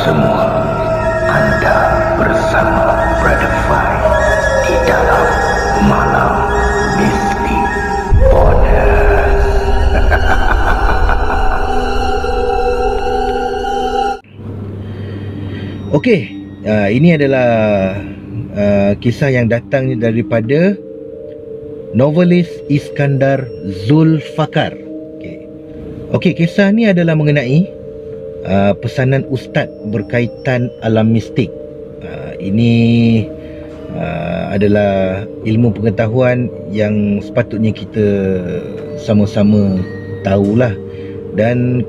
semua, Anda bersama Brother Fai di dalam Malam Mistik Bonus. Okey, ini adalah kisah yang datang daripada novelis Iskandar Zulfakar. Okey, kisah ni adalah mengenai pesanan ustaz berkaitan alam mistik. Ini adalah ilmu pengetahuan yang sepatutnya kita sama-sama tahulah. Dan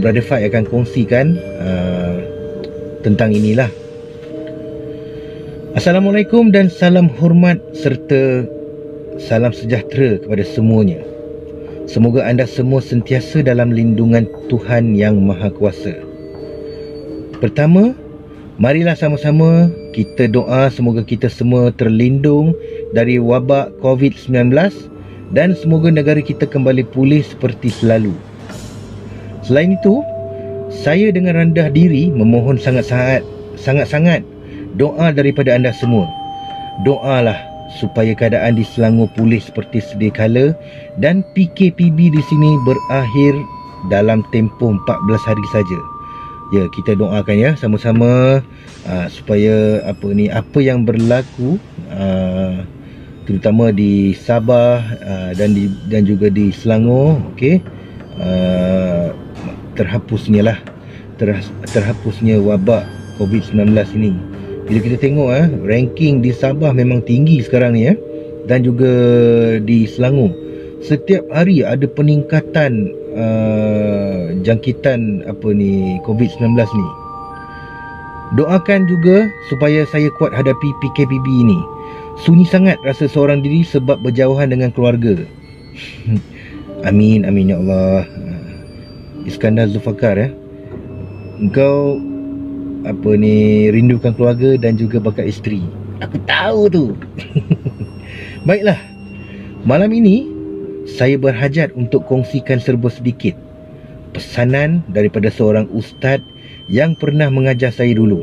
Brother Fai akan kongsikan tentang inilah. Assalamualaikum dan salam hormat serta salam sejahtera kepada semuanya. Semoga anda semua sentiasa dalam lindungan Tuhan Yang Maha Kuasa. Pertama, marilah sama-sama kita doa semoga kita semua terlindung dari wabak COVID-19 dan semoga negara kita kembali pulih seperti selalu. Selain itu, saya dengan rendah diri memohon sangat-sangat doa daripada anda semua. Doalah supaya keadaan di Selangor pulih seperti sedia kala dan PKPB di sini berakhir dalam tempoh 14 hari saja. Ya, kita doakan ya sama-sama supaya apa yang berlaku terutama di Sabah dan juga di Selangor, okey, terhapusnya wabak COVID-19 ini. Bila kita tengok ranking di Sabah memang tinggi sekarang ni dan juga di Selangor. Setiap hari ada peningkatan jangkitan COVID-19 ni. Doakan juga supaya saya kuat hadapi PKPB ini. Sunyi sangat rasa seorang diri sebab berjauhan dengan keluarga. Amin, amin ya Allah. Iskandar Zulfakar, engkau rindukan keluarga dan juga bakal isteri. Aku tahu tu. Baiklah, malam ini saya berhajat untuk kongsikan serba sedikit pesanan daripada seorang ustaz yang pernah mengajar saya dulu.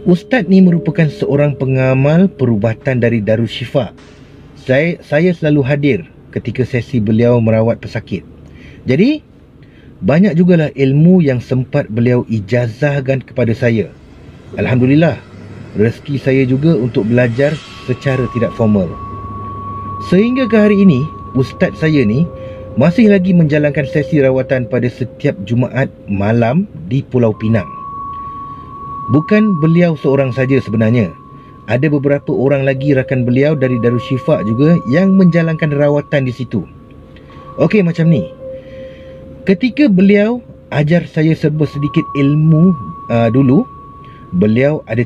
Ustaz ni merupakan seorang pengamal perubatan dari Darul Syifa. Saya selalu hadir ketika sesi beliau merawat pesakit. Jadi banyak jugalah ilmu yang sempat beliau ijazahkan kepada saya. Alhamdulillah, rezeki saya juga untuk belajar secara tidak formal. Sehingga ke hari ini, ustaz saya ni masih lagi menjalankan sesi rawatan pada setiap Jumaat malam di Pulau Pinang. Bukan beliau seorang saja sebenarnya. Ada beberapa orang lagi rakan beliau dari Darul Syifa juga yang menjalankan rawatan di situ. Okey, macam ni. Ketika beliau ajar saya serba sedikit ilmu dulu, beliau ada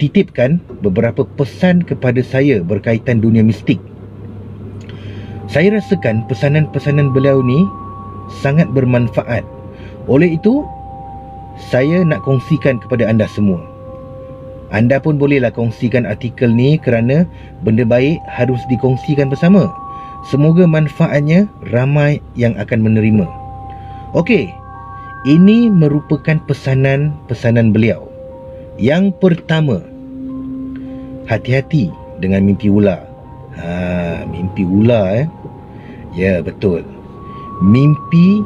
titipkan beberapa pesan kepada saya berkaitan dunia mistik. Saya rasakan pesanan-pesanan beliau ni sangat bermanfaat. Oleh itu, saya nak kongsikan kepada anda semua. Anda pun bolehlah kongsikan artikel ni kerana benda baik harus dikongsikan bersama. Semoga manfaatnya ramai yang akan menerima. Okey, ini merupakan pesanan beliau. Yang pertama, hati-hati dengan mimpi ular. Mimpi ular Ya, betul. Mimpi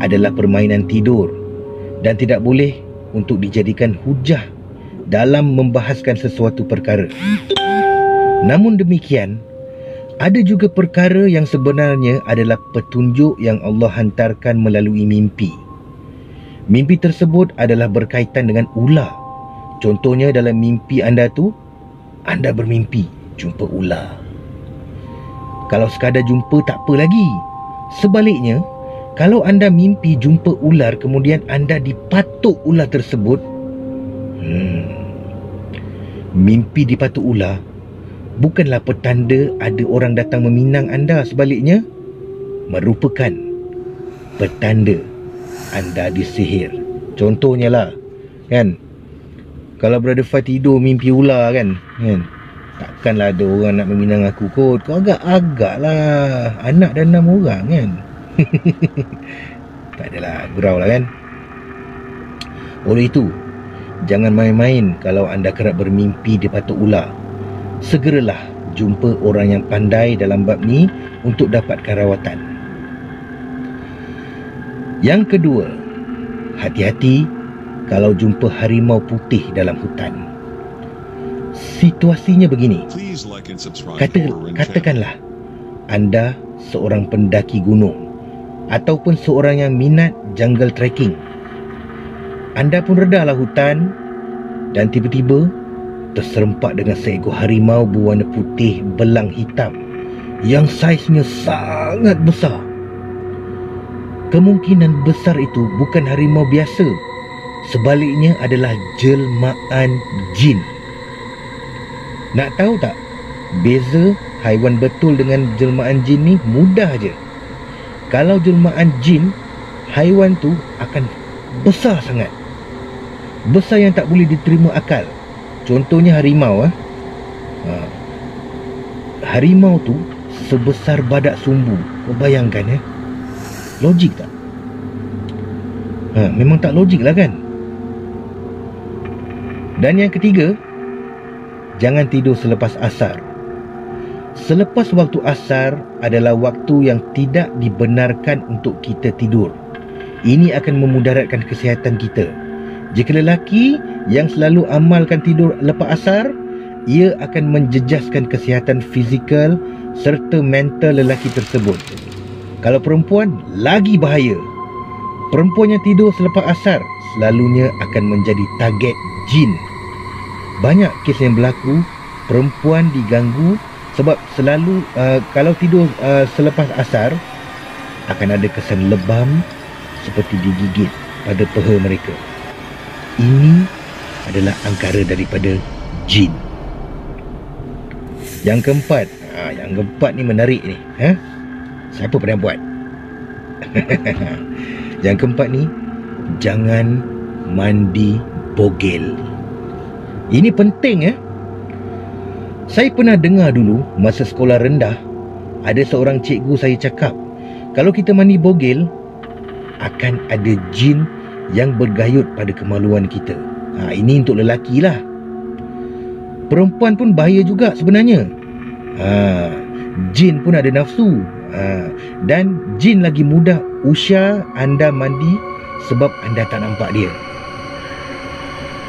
adalah permainan tidur dan tidak boleh untuk dijadikan hujah dalam membahaskan sesuatu perkara. Namun demikian, ada juga perkara yang sebenarnya adalah petunjuk yang Allah hantarkan melalui mimpi. Mimpi tersebut adalah berkaitan dengan ular. Contohnya dalam mimpi anda tu, anda bermimpi jumpa ular. Kalau sekadar jumpa tak apa lagi. Sebaliknya, kalau anda mimpi jumpa ular kemudian anda dipatuk ular tersebut, mimpi dipatuk ular bukanlah petanda ada orang datang meminang anda. Sebaliknya, merupakan petanda anda disihir. Contohnya lah, kan, kalau Brother Fai tidur mimpi ular kan, takkanlah ada orang nak meminang aku kot. Kau agak-agak lah, anak dan 6 orang kan. Tak adalah, gurau lah kan. Oleh itu, jangan main-main kalau anda kerap bermimpi dipatuk ular. Segeralah jumpa orang yang pandai dalam bab ni untuk dapatkan rawatan. Yang kedua, hati-hati kalau jumpa harimau putih dalam hutan. Situasinya begini. Katakanlah anda seorang pendaki gunung ataupun seorang yang minat jungle trekking. Anda pun redahlah hutan dan tiba-tiba terserempak dengan seekor harimau berwarna putih belang hitam yang saiznya sangat besar. Kemungkinan besar itu bukan harimau biasa, sebaliknya adalah jelmaan jin. Nak tahu tak, beza haiwan betul dengan jelmaan jin ni mudah je. Kalau jelmaan jin, haiwan tu akan besar sangat, besar yang tak boleh diterima akal. Contohnya harimau. Harimau tu sebesar badak sumbu. Kau bayangkan logik tak? Memang tak logik lah kan? Dan yang ketiga, jangan tidur selepas asar. Selepas waktu asar adalah waktu yang tidak dibenarkan untuk kita tidur. Ini akan memudaratkan kesihatan kita. Jika lelaki yang selalu amalkan tidur lepas asar, ia akan menjejaskan kesihatan fizikal serta mental lelaki tersebut. Kalau perempuan, lagi bahaya. Perempuan yang tidur selepas asar selalunya akan menjadi target jin. Banyak kes yang berlaku, perempuan diganggu sebab selalu kalau tidur selepas asar akan ada kesan lebam seperti digigit pada peha mereka. Ini adalah angkara daripada jin. Yang keempat, ni menarik ni. Siapa pernah buat? Yang keempat ni, jangan mandi bogel. Ini penting. Saya pernah dengar dulu masa sekolah rendah, ada seorang cikgu saya cakap, kalau kita mandi bogel, akan ada jin yang bergayut pada kemaluan kita. Ini untuk lelaki lah. Perempuan pun bahaya juga sebenarnya. Jin pun ada nafsu. Dan jin lagi mudah usia anda mandi sebab anda tak nampak dia.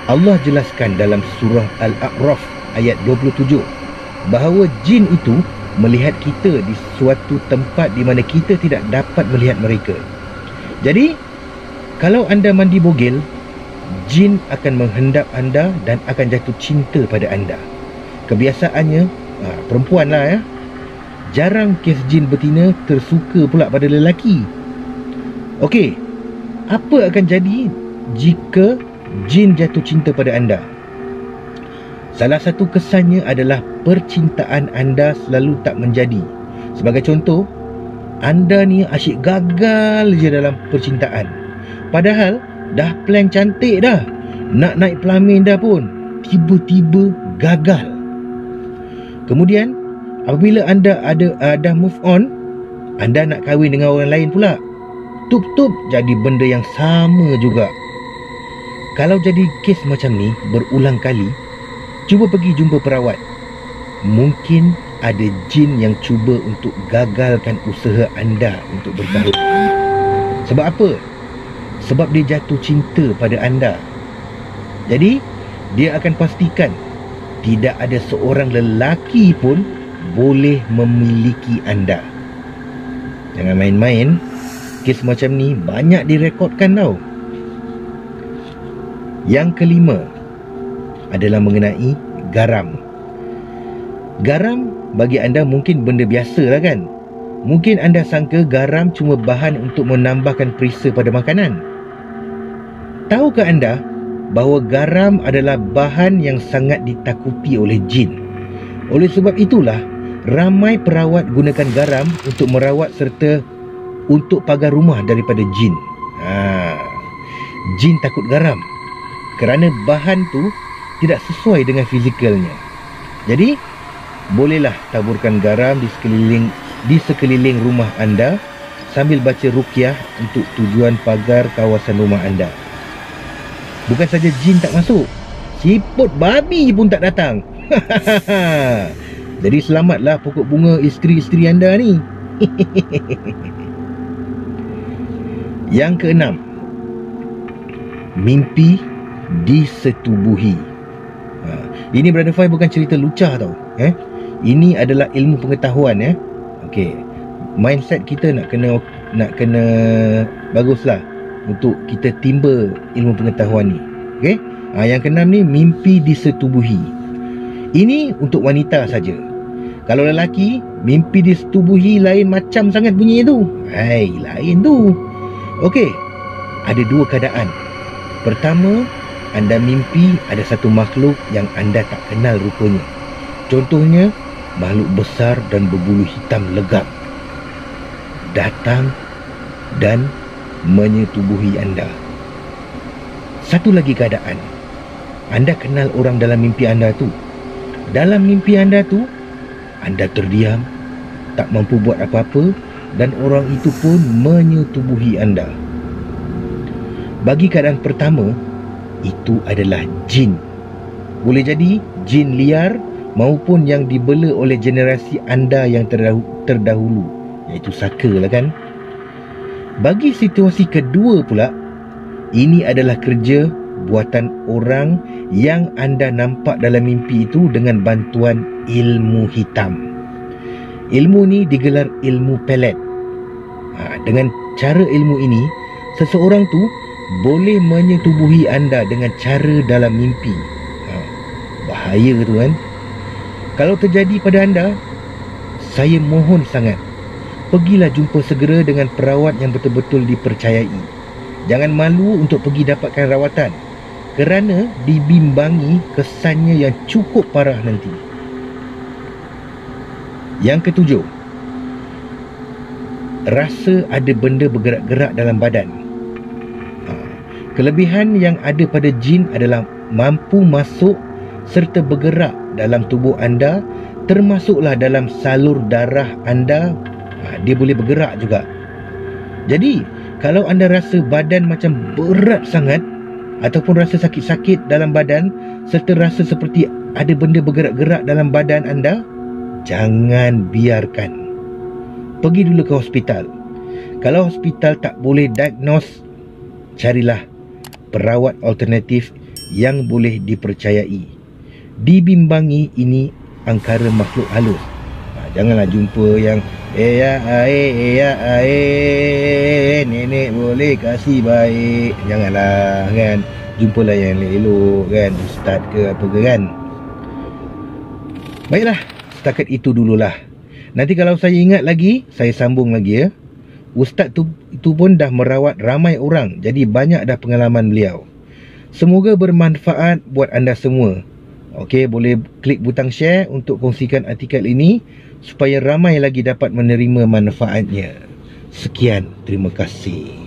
Allah jelaskan dalam surah Al-A'raf ayat 27 bahawa jin itu melihat kita di suatu tempat di mana kita tidak dapat melihat mereka. Jadi kalau anda mandi bogel, jin akan menghendap anda dan akan jatuh cinta pada anda. Kebiasaannya perempuan lah. Jarang kes jin betina tersuka pula pada lelaki. Okey, apa akan jadi jika jin jatuh cinta pada anda? Salah satu kesannya adalah percintaan anda selalu tak menjadi. Sebagai contoh, anda ni asyik gagal je dalam percintaan. Padahal dah plan cantik dah, nak naik pelamin dah pun, tiba-tiba gagal. Kemudian apabila anda dah move on, anda nak kahwin dengan orang lain pula, tup-tup jadi benda yang sama juga. Kalau jadi kes macam ni berulang kali, cuba pergi jumpa perawat. Mungkin ada jin yang cuba untuk gagalkan usaha anda untuk berkahwin. Sebab apa? Sebab dia jatuh cinta pada anda. Jadi dia akan pastikan tidak ada seorang lelaki pun boleh memiliki anda. Jangan main-main. Kes macam ni banyak direkodkan tau. Yang kelima adalah mengenai garam. Garam bagi anda mungkin benda biasa lah kan. Mungkin anda sangka garam cuma bahan untuk menambahkan perisa pada makanan. Tahukah anda bahawa garam adalah bahan yang sangat ditakuti oleh jin? Oleh sebab itulah ramai perawat gunakan garam untuk merawat serta untuk pagar rumah daripada jin. Jin takut garam kerana bahan tu tidak sesuai dengan fizikalnya. Jadi bolehlah taburkan garam di sekeliling rumah anda sambil baca ruqyah untuk tujuan pagar kawasan rumah anda. Bukan saja jin tak masuk, siput babi pun tak datang. Jadi selamatlah pokok bunga isteri-isteri anda ni. Yang keenam, mimpi disetubuhi. Ini Brother Fai bukan cerita lucah tau. Ini adalah ilmu pengetahuan. Okey, mindset kita nak kena baguslah untuk kita timba ilmu pengetahuan ni. Okey, yang keenam ni, mimpi disetubuhi. Ini untuk wanita saja. Kalau lelaki, mimpi disetubuhi lain macam sangat bunyi tu. Lain tu. Okey, ada dua keadaan. Pertama, anda mimpi ada satu makhluk yang anda tak kenal rupanya. Contohnya, makhluk besar dan berbulu hitam legam datang dan menyetubuhi anda. Satu lagi keadaan, anda kenal orang dalam mimpi anda tu. Dalam mimpi anda tu, anda terdiam, tak mampu buat apa-apa, dan orang itu pun menyetubuhi anda. Bagi keadaan pertama, itu adalah jin. Boleh jadi jin liar maupun yang dibela oleh generasi anda yang terdahulu, iaitu saka lah kan. Bagi situasi kedua pula, ini adalah kerja buatan orang yang anda nampak dalam mimpi itu dengan bantuan ilmu hitam. Ilmu ni digelar ilmu pelet. Dengan cara ilmu ini, seseorang tu boleh menyetubuhi anda dengan cara dalam mimpi. Bahaya tu kan. Kalau terjadi pada anda, saya mohon sangat, pergilah jumpa segera dengan perawat yang betul-betul dipercayai. Jangan malu untuk pergi dapatkan rawatan, kerana dibimbangi kesannya yang cukup parah nanti. Yang ketujuh, rasa ada benda bergerak-gerak dalam badan. Kelebihan yang ada pada jin adalah mampu masuk serta bergerak dalam tubuh anda, termasuklah dalam salur darah anda. Dia boleh bergerak juga. Jadi, kalau anda rasa badan macam berat sangat, ataupun rasa sakit-sakit dalam badan, serta rasa seperti ada benda bergerak-gerak dalam badan anda, jangan biarkan. Pergi dulu ke hospital. Kalau hospital tak boleh diagnose, carilah perawat alternatif yang boleh dipercayai. Dibimbangi ini angkara makhluk halus. Janganlah jumpa yang nenek boleh kasih baik. Janganlah kan. Jumpalah yang elok kan, ustaz ke apa ke kan. Baiklah, setakat itu dululah. Nanti kalau saya ingat lagi, saya sambung lagi ya. Ustaz itu pun dah merawat ramai orang, jadi banyak dah pengalaman beliau. Semoga bermanfaat buat anda semua. Okey, boleh klik butang share untuk kongsikan artikel ini supaya ramai lagi dapat menerima manfaatnya. Sekian, terima kasih.